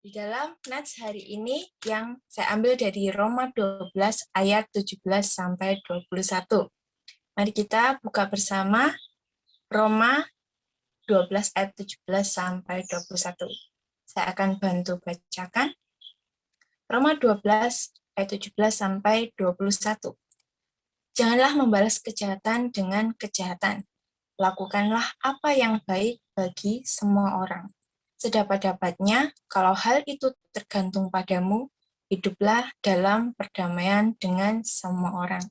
Di dalam nats hari ini yang saya ambil dari Roma 12 ayat 17 sampai 21. Mari kita buka bersama Roma 12 ayat 17 sampai 21. Saya akan bantu bacakan. Roma 12 ayat 17 sampai 21. Janganlah membalas kejahatan dengan kejahatan. Lakukanlah apa yang baik bagi semua orang. Sedapat-dapatnya, kalau hal itu tergantung padamu, hiduplah dalam perdamaian dengan semua orang.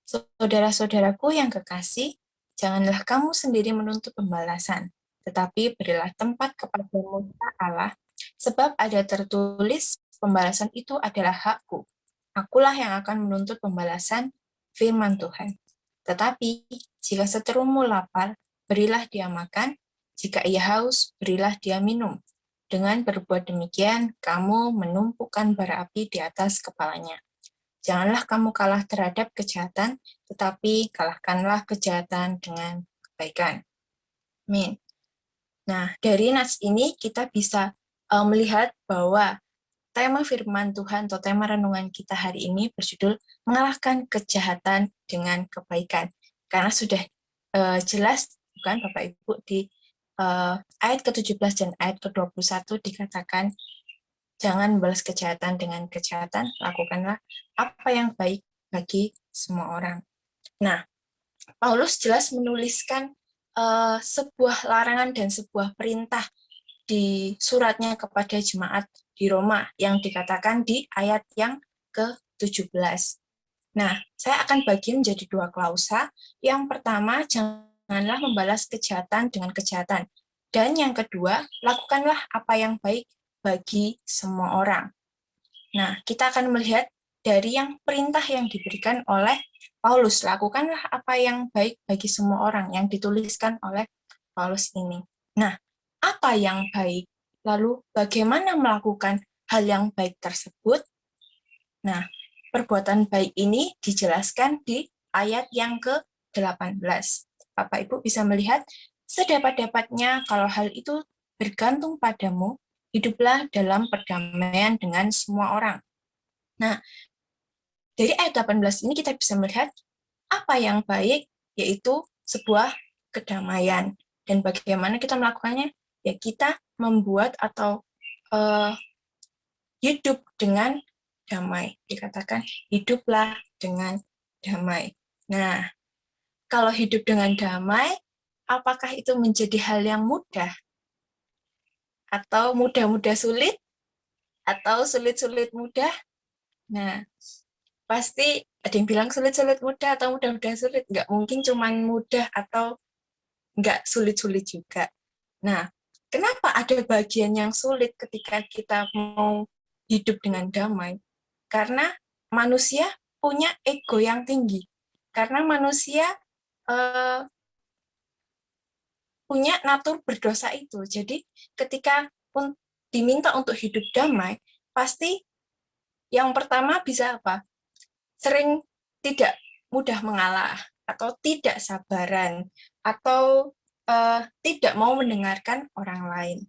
Saudara-saudaraku yang kekasih, janganlah kamu sendiri menuntut pembalasan, tetapi berilah tempat kepada murka Allah, sebab ada tertulis, pembalasan itu adalah hakku. Akulah yang akan menuntut pembalasan, firman Tuhan. Tetapi, jika seterumu lapar, berilah dia makan, jika ia haus, berilah dia minum. Dengan berbuat demikian, kamu menumpukan bara api di atas kepalanya. Janganlah kamu kalah terhadap kejahatan, tetapi kalahkanlah kejahatan dengan kebaikan. Amin. Nah, dari nats ini kita bisa melihat bahwa tema firman Tuhan atau tema renungan kita hari ini berjudul mengalahkan kejahatan dengan kebaikan. Karena sudah jelas, bukan Bapak Ibu, di ayat ke-17 dan ayat ke-21 dikatakan, jangan balas kejahatan dengan kejahatan, lakukanlah apa yang baik bagi semua orang. Nah, Paulus jelas menuliskan sebuah larangan dan sebuah perintah di suratnya kepada jemaat di Roma yang dikatakan di ayat yang ke-17. Nah, saya akan bagi menjadi dua klausa. Yang pertama, janganlah membalas kejahatan dengan kejahatan. Dan yang kedua, lakukanlah apa yang baik bagi semua orang. Nah, kita akan melihat dari yang perintah yang diberikan oleh Paulus, lakukanlah apa yang baik bagi semua orang yang dituliskan oleh Paulus ini. Nah, apa yang baik? Lalu bagaimana melakukan hal yang baik tersebut? Nah, perbuatan baik ini dijelaskan di ayat yang ke-18. Bapak Ibu bisa melihat, sedapat-dapatnya kalau hal itu bergantung padamu, hiduplah dalam perdamaian dengan semua orang. Nah, dari ayat 18 ini kita bisa melihat apa yang baik, yaitu sebuah kedamaian. Dan bagaimana kita melakukannya? Ya kita membuat atau hidup dengan damai. Dikatakan, hiduplah dengan damai. Nah, kalau hidup dengan damai, apakah itu menjadi hal yang mudah? Atau mudah-mudah sulit? Atau sulit-sulit mudah? Nah, pasti ada yang bilang sulit-sulit mudah atau mudah-mudah sulit. Nggak mungkin cuma mudah atau nggak sulit-sulit juga. Nah, kenapa ada bagian yang sulit ketika kita mau hidup dengan damai? Karena manusia punya ego yang tinggi. Karena manusia eh, punya natur berdosa itu. Jadi ketika diminta untuk hidup damai, pasti yang pertama bisa apa? Sering tidak mudah mengalah, atau tidak sabaran, atau tidak mau mendengarkan orang lain.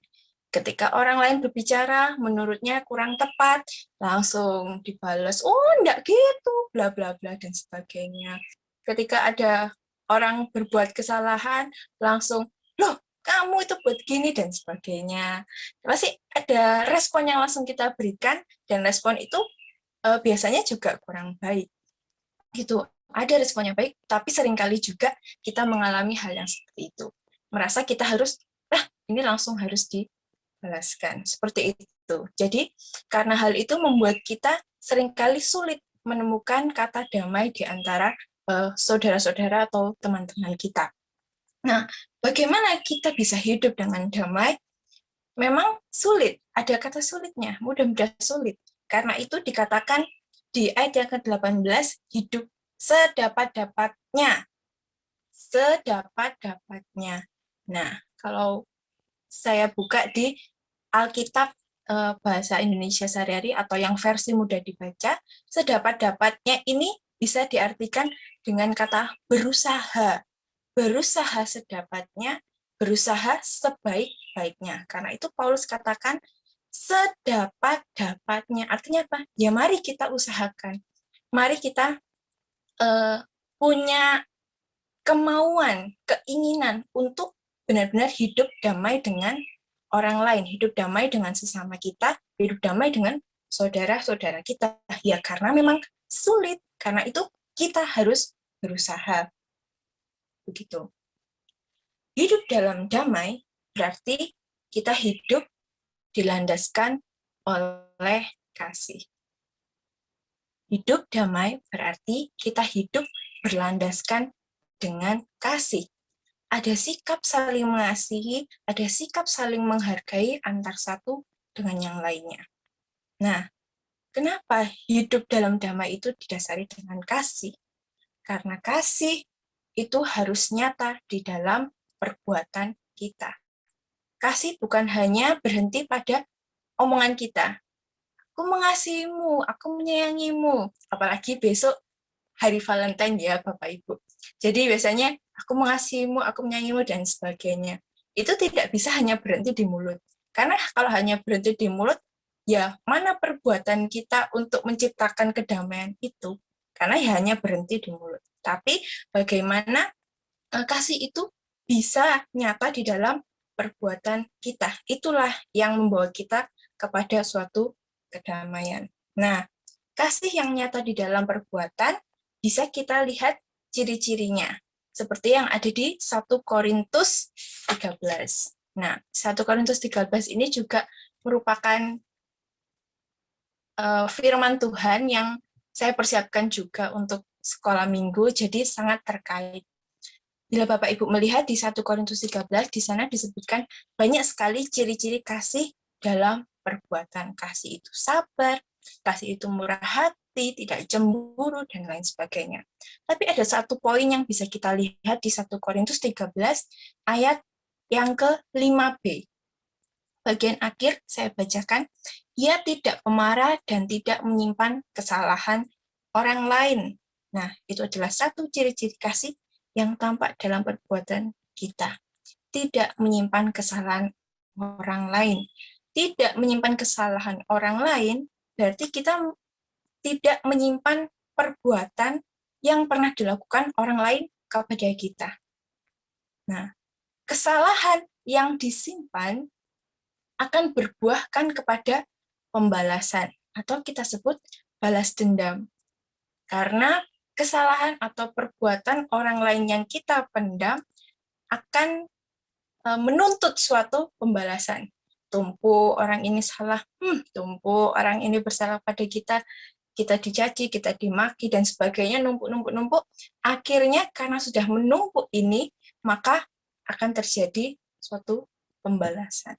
Ketika orang lain berbicara, menurutnya kurang tepat, langsung dibalas, oh enggak gitu, bla bla bla, dan sebagainya. Ketika ada orang berbuat kesalahan, langsung, loh, kamu itu buat gini, dan sebagainya. Pasti ada respon yang langsung kita berikan, dan respon itu biasanya juga kurang baik. Gitu. Ada respon yang baik, tapi seringkali juga kita mengalami hal yang seperti itu. Merasa kita harus, ini langsung harus dibalaskan. Seperti itu. Jadi, karena hal itu membuat kita seringkali sulit menemukan kata damai di antara saudara-saudara atau teman-teman kita. Nah, bagaimana kita bisa hidup dengan damai? Memang sulit, ada kata sulitnya, mudah-mudahan sulit. Karena itu dikatakan di ayat yang ke-18, hidup sedapat-dapatnya. Sedapat-dapatnya. Nah, kalau saya buka di Alkitab bahasa Indonesia sehari-hari atau yang versi mudah dibaca, sedapat-dapatnya ini bisa diartikan dengan kata berusaha. Berusaha sedapatnya, berusaha sebaik-baiknya. Karena itu Paulus katakan, sedapat-dapatnya. Artinya apa? Ya mari kita usahakan. Mari kita punya kemauan, keinginan untuk benar-benar hidup damai dengan orang lain, hidup damai dengan sesama kita, hidup damai dengan saudara-saudara kita. Ya karena memang sulit, karena itu kita harus berusaha. Begitu. Hidup dalam damai berarti kita hidup dilandaskan oleh kasih. Hidup damai berarti kita hidup berlandaskan dengan kasih. Ada sikap saling mengasihi, ada sikap saling menghargai antar satu dengan yang lainnya. Nah, kenapa hidup dalam damai itu didasari dengan kasih? Karena kasih itu harus nyata di dalam perbuatan kita. Kasih bukan hanya berhenti pada omongan kita. Aku mengasihimu, aku menyayangimu. Apalagi besok hari Valentine ya, Bapak Ibu. Jadi biasanya aku mengasihimu, aku menyayangimu, dan sebagainya. Itu tidak bisa hanya berhenti di mulut. Karena kalau hanya berhenti di mulut, ya mana perbuatan kita untuk menciptakan kedamaian itu? Karena ya hanya berhenti di mulut. Tapi bagaimana kasih itu bisa nyata di dalam perbuatan kita. Itulah yang membawa kita kepada suatu kedamaian. Nah, kasih yang nyata di dalam perbuatan bisa kita lihat ciri-cirinya. Seperti yang ada di 1 Korintus 13. Nah, 1 Korintus 13 ini juga merupakan firman Tuhan yang saya persiapkan juga untuk sekolah minggu, jadi sangat terkait. Bila Bapak Ibu melihat di 1 Korintus 13, di sana disebutkan banyak sekali ciri-ciri kasih dalam perbuatan. Kasih itu sabar, kasih itu murah hati, tidak cemburu, dan lain sebagainya. Tapi ada satu poin yang bisa kita lihat di 1 Korintus 13, ayat yang ke-5b. Bagian akhir saya bacakan, ia tidak pemarah dan tidak menyimpan kesalahan orang lain. Nah, itu adalah satu ciri-ciri kasih yang tampak dalam perbuatan kita. Tidak menyimpan kesalahan orang lain. Tidak menyimpan kesalahan orang lain berarti kita tidak menyimpan perbuatan yang pernah dilakukan orang lain kepada kita. Nah, kesalahan yang disimpan akan berbuahkan kepada pembalasan atau kita sebut balas dendam. Karena kesalahan atau perbuatan orang lain yang kita pendam akan menuntut suatu pembalasan. Tumpu orang ini salah, tumpu orang ini bersalah pada kita, kita dicaci, kita dimaki, dan sebagainya, numpuk. Akhirnya karena sudah menumpuk ini, maka akan terjadi suatu pembalasan.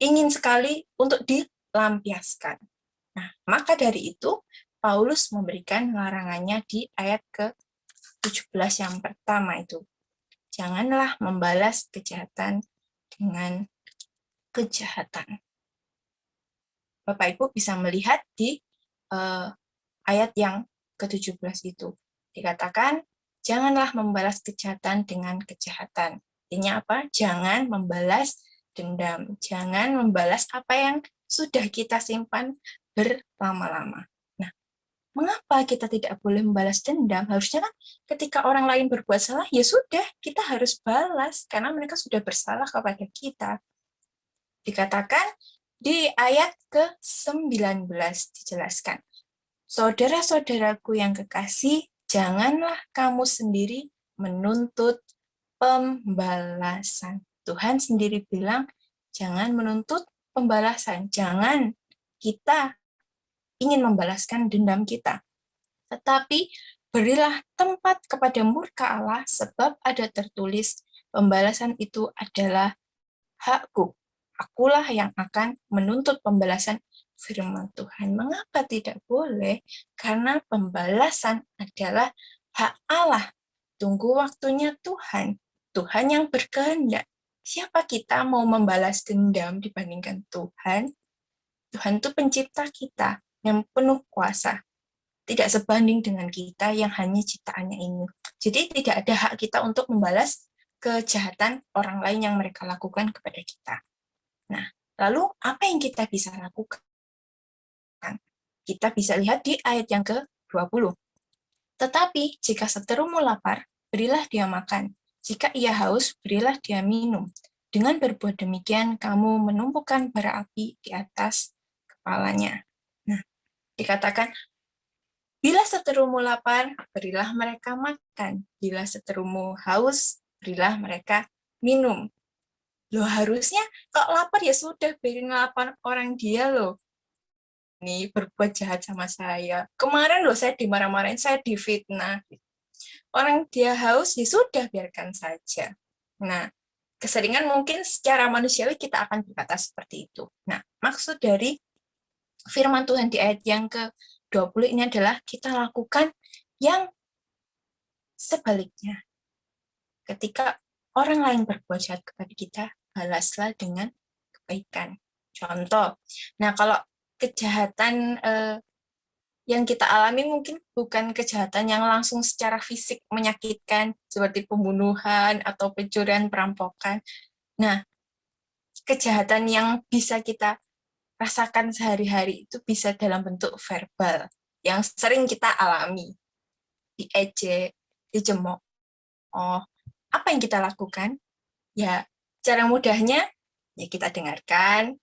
Ingin sekali untuk dilampiaskan. Nah, maka dari itu, Paulus memberikan larangannya di ayat ke-17 yang pertama itu. Janganlah membalas kejahatan dengan kejahatan. Bapak Ibu bisa melihat di ayat yang ke-17 itu. Dikatakan, janganlah membalas kejahatan dengan kejahatan. Artinya apa? Jangan membalas dendam. Jangan membalas apa yang sudah kita simpan berlama-lama. Nah, mengapa kita tidak boleh membalas dendam? Harusnya kan ketika orang lain berbuat salah, ya sudah, kita harus balas karena mereka sudah bersalah kepada kita. Dikatakan di ayat ke-19 dijelaskan, saudara-saudaraku yang kekasih, janganlah kamu sendiri menuntut pembalasan. Tuhan sendiri bilang, jangan menuntut pembalasan. Jangan kita ingin membalaskan dendam kita. Tetapi berilah tempat kepada murka Allah, sebab ada tertulis, pembalasan itu adalah hakku. Akulah yang akan menuntut pembalasan, firman Tuhan. Mengapa tidak boleh? Karena pembalasan adalah hak Allah. Tunggu waktunya Tuhan. Tuhan yang berkehendak. Siapa kita mau membalas dendam dibandingkan Tuhan? Tuhan itu pencipta kita yang penuh kuasa. Tidak sebanding dengan kita yang hanya ciptaannya ini. Jadi tidak ada hak kita untuk membalas kejahatan orang lain yang mereka lakukan kepada kita. Nah, Lalu, apa yang kita bisa lakukan? Kita bisa lihat di ayat yang ke-20. Tetapi jika seterumu lapar, berilah dia makan. Jika ia haus, berilah dia minum. Dengan berbuat demikian, kamu menumpukan bara api di atas kepalanya. Nah, dikatakan, bila seterumu lapar, berilah mereka makan. Bila seterumu haus, berilah mereka minum. Loh, harusnya kalau lapar ya sudah, biarin lapar orang dia loh. Ini berbuat jahat sama saya. Kemarin loh saya dimarah-marahin, saya difitnah. Orang dia haus, ya sudah, biarkan saja. Nah, keseringan mungkin secara manusiawi kita akan berkata seperti itu. Nah, maksud dari firman Tuhan di ayat yang ke-20 ini adalah kita lakukan yang sebaliknya. Ketika orang lain berbuat jahat kepada kita, balaslah dengan kebaikan. Contoh, nah kalau kejahatan yang kita alami mungkin bukan kejahatan yang langsung secara fisik menyakitkan, seperti pembunuhan atau pencurian, perampokan. Nah, kejahatan yang bisa kita rasakan sehari-hari itu bisa dalam bentuk verbal, yang sering kita alami, diejek, dicemooh. Apa yang kita lakukan? Ya, cara mudahnya, ya kita dengarkan,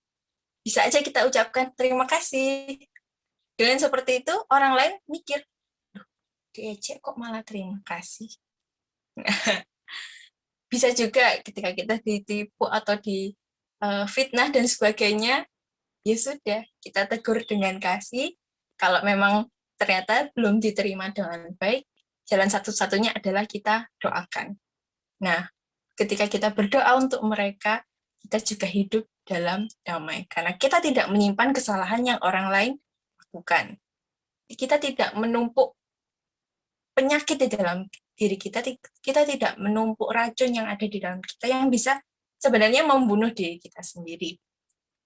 bisa aja kita ucapkan terima kasih. Dengan seperti itu, orang lain mikir, diejek kok malah terima kasih. Bisa juga ketika kita ditipu atau di fitnah dan sebagainya, ya sudah, kita tegur dengan kasih. Kalau memang ternyata belum diterima dengan baik, jalan satu-satunya adalah kita doakan. Nah, ketika kita berdoa untuk mereka, kita juga hidup dalam damai. Karena kita tidak menyimpan kesalahan yang orang lain lakukan. Kita tidak menumpuk penyakit di dalam diri kita, kita tidak menumpuk racun yang ada di dalam kita yang bisa sebenarnya membunuh diri kita sendiri.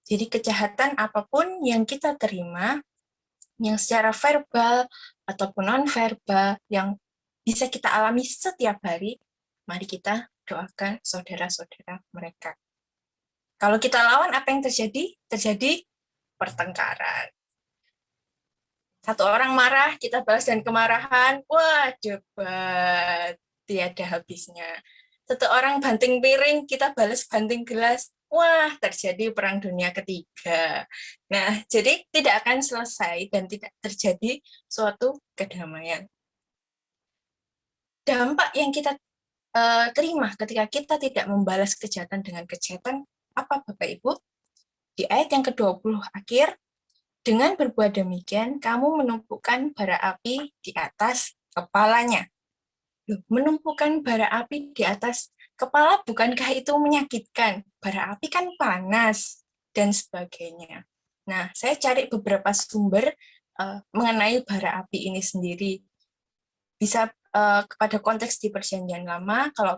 Jadi kejahatan apapun yang kita terima, yang secara verbal ataupun non-verbal, yang bisa kita alami setiap hari, mari kita doakan saudara-saudara mereka. Kalau kita lawan, apa yang terjadi? Terjadi pertengkaran. Satu orang marah, kita balas dengan kemarahan, wah debat, tiada habisnya. Satu orang banting piring, kita balas banting gelas, wah terjadi perang dunia ketiga. Nah, jadi tidak akan selesai dan tidak terjadi suatu kedamaian. Dampak yang kita terima ketika kita tidak membalas kejahatan dengan kejahatan, apa Bapak Ibu? Di ayat yang ke-20 akhir, dengan berbuat demikian, kamu menumpukan bara api di atas kepalanya. Menumpukan bara api di atas kepala, bukankah itu menyakitkan? Bara api kan panas, dan sebagainya. Nah, saya cari beberapa sumber mengenai bara api ini sendiri. Bisa kepada konteks di Perjanjian Lama, kalau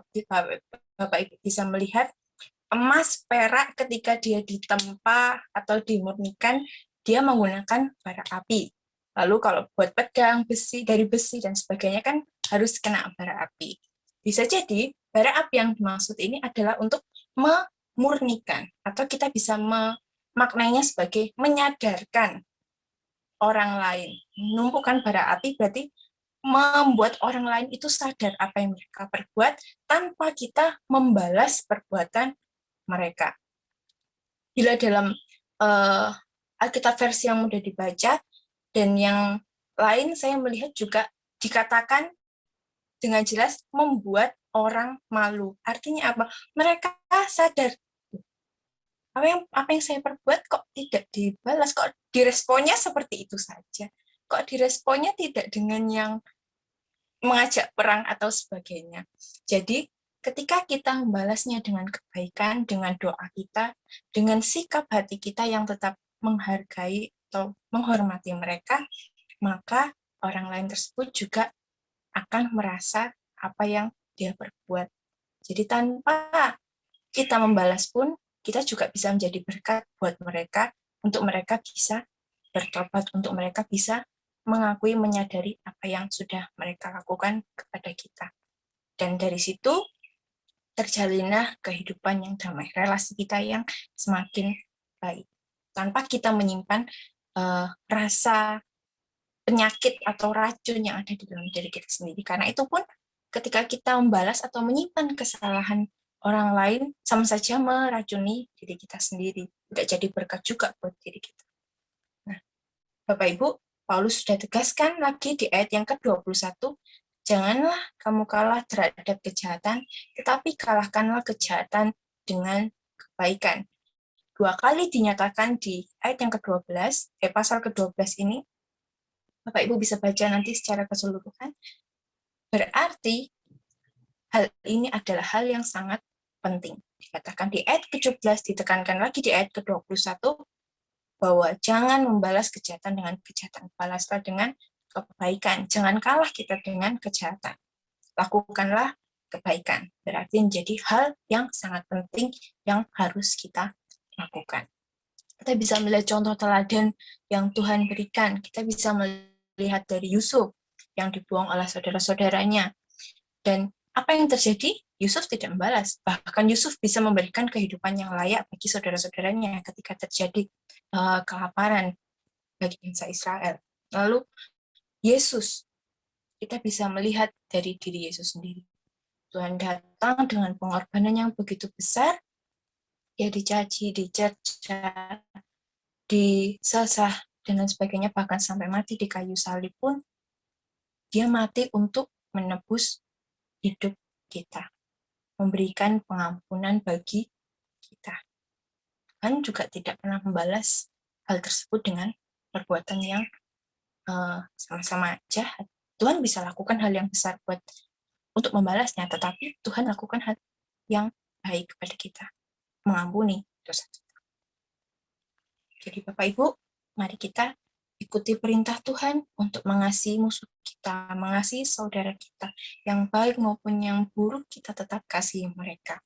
Bapak Ibu bisa melihat, emas, perak ketika dia ditempa atau dimurnikan, dia menggunakan bara api. Lalu kalau buat pedang, besi, dari besi, dan sebagainya kan harus kena bara api. Bisa jadi, bara api yang dimaksud ini adalah untuk memurnikan, atau kita bisa memaknainya sebagai menyadarkan orang lain. Menumpukan bara api berarti membuat orang lain itu sadar apa yang mereka perbuat tanpa kita membalas perbuatan mereka. Bila dalam Alkitab versi yang mudah dibaca dan yang lain, saya melihat juga dikatakan dengan jelas membuat orang malu. Artinya apa? Mereka sadar apa yang saya perbuat kok tidak dibalas, kok diresponnya seperti itu saja, kok diresponnya tidak dengan yang mengajak perang atau sebagainya. Jadi ketika kita membalasnya dengan kebaikan, dengan doa kita, dengan sikap hati kita yang tetap menghargai atau menghormati mereka, maka orang lain tersebut juga akan merasa apa yang dia perbuat. Jadi tanpa kita membalas pun, kita juga bisa menjadi berkat buat mereka, untuk mereka bisa bertobat, untuk mereka bisa mengakui, menyadari apa yang sudah mereka lakukan kepada kita. Dan dari situ terjalinlah kehidupan yang damai, relasi kita yang semakin baik, tanpa kita menyimpan rasa penyakit atau racun yang ada di dalam diri kita sendiri. Karena itu pun ketika kita membalas atau menyimpan kesalahan orang lain, sama saja meracuni diri kita sendiri. Tidak jadi berkat juga buat diri kita. Nah, Bapak Ibu, Paulus sudah tegaskan lagi di ayat yang ke-21, janganlah kamu kalah terhadap kejahatan, tetapi kalahkanlah kejahatan dengan kebaikan. 2 kali dinyatakan di ayat yang ke-12, pasal ke-12 ini, Bapak Ibu bisa baca nanti secara keseluruhan, berarti hal ini adalah hal yang sangat penting. Dikatakan di ayat ke-17, ditekankan lagi di ayat ke-21, bahwa jangan membalas kejahatan dengan kejahatan, balaslah dengan kebaikan. Jangan kalah kita dengan kejahatan. Lakukanlah kebaikan. Berarti menjadi hal yang sangat penting yang harus kita lakukan. Kita bisa melihat contoh teladan yang Tuhan berikan. Kita bisa melihat dari Yusuf yang dibuang oleh saudara-saudaranya. Dan apa yang terjadi? Yusuf tidak membalas. Bahkan Yusuf bisa memberikan kehidupan yang layak bagi saudara-saudaranya ketika terjadi kelaparan bagi bangsa Israel. Lalu Yesus, kita bisa melihat dari diri Yesus sendiri. Tuhan datang dengan pengorbanan yang begitu besar, dia dicaci, dicerca, disesah, dan lain sebagainya, bahkan sampai mati di kayu salib pun, dia mati untuk menebus hidup kita, memberikan pengampunan bagi kita. Tuhan juga tidak pernah membalas hal tersebut dengan perbuatan yang sama-sama jahat. Tuhan bisa lakukan hal yang besar untuk membalasnya, tetapi Tuhan lakukan hal yang baik kepada kita, mengampuni dosa. Jadi Bapak Ibu, mari kita ikuti perintah Tuhan untuk mengasihi musuh kita, mengasihi saudara kita, yang baik maupun yang buruk kita tetap kasihi mereka.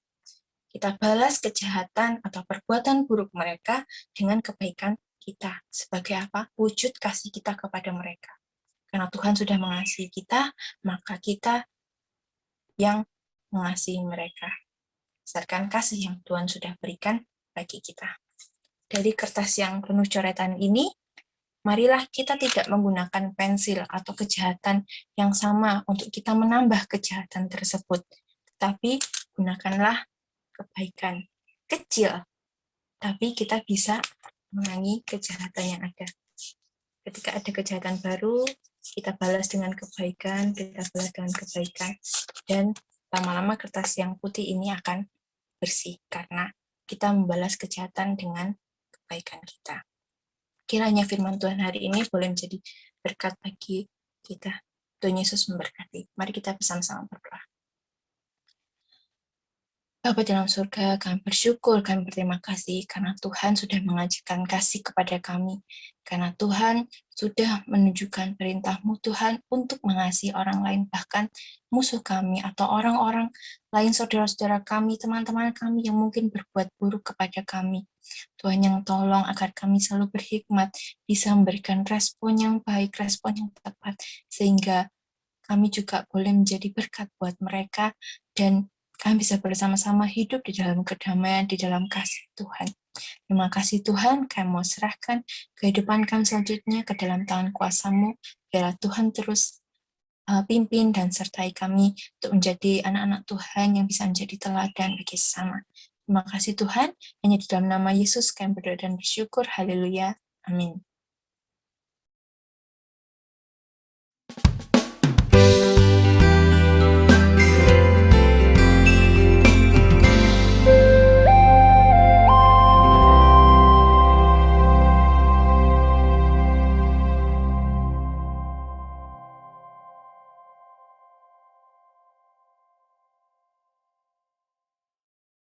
Kita balas kejahatan atau perbuatan buruk mereka dengan kebaikan kita. Sebagai apa? Wujud kasih kita kepada mereka. Karena Tuhan sudah mengasihi kita, maka kita yang mengasihi mereka. Berdasarkan kasih yang Tuhan sudah berikan bagi kita. Dari kertas yang penuh coretan ini, marilah kita tidak menggunakan pensil atau kejahatan yang sama untuk kita menambah kejahatan tersebut. Tetapi gunakanlah kebaikan kecil, tapi kita bisa mengurangi kejahatan yang ada. Ketika ada kejahatan baru, kita balas dengan kebaikan, dan lama-lama kertas yang putih ini akan bersih, karena kita membalas kejahatan dengan kebaikan kita. Kiranya firman Tuhan hari ini boleh menjadi berkat bagi kita. Tuhan Yesus memberkati. Mari kita bersama-sama berdoa. Bapa dalam surga, kami bersyukur, kami berterima kasih karena Tuhan sudah mengajarkan kasih kepada kami. Karena Tuhan sudah menunjukkan perintah-Mu Tuhan untuk mengasihi orang lain, bahkan musuh kami atau orang-orang lain, saudara-saudara kami, teman-teman kami yang mungkin berbuat buruk kepada kami. Tuhan yang tolong agar kami selalu berhikmat, bisa memberikan respon yang baik, respon yang tepat, sehingga kami juga boleh menjadi berkat buat mereka, dan kami bisa bersama-sama hidup di dalam kedamaian, di dalam kasih Tuhan. Terima kasih Tuhan, kami mau serahkan kehidupan kami selanjutnya ke dalam tangan kuasa-Mu, biarlah Tuhan terus pimpin dan sertai kami untuk menjadi anak-anak Tuhan yang bisa menjadi teladan bagi sesama. Terima kasih Tuhan, hanya di dalam nama Yesus kami berdoa dan bersyukur, haleluya, amin.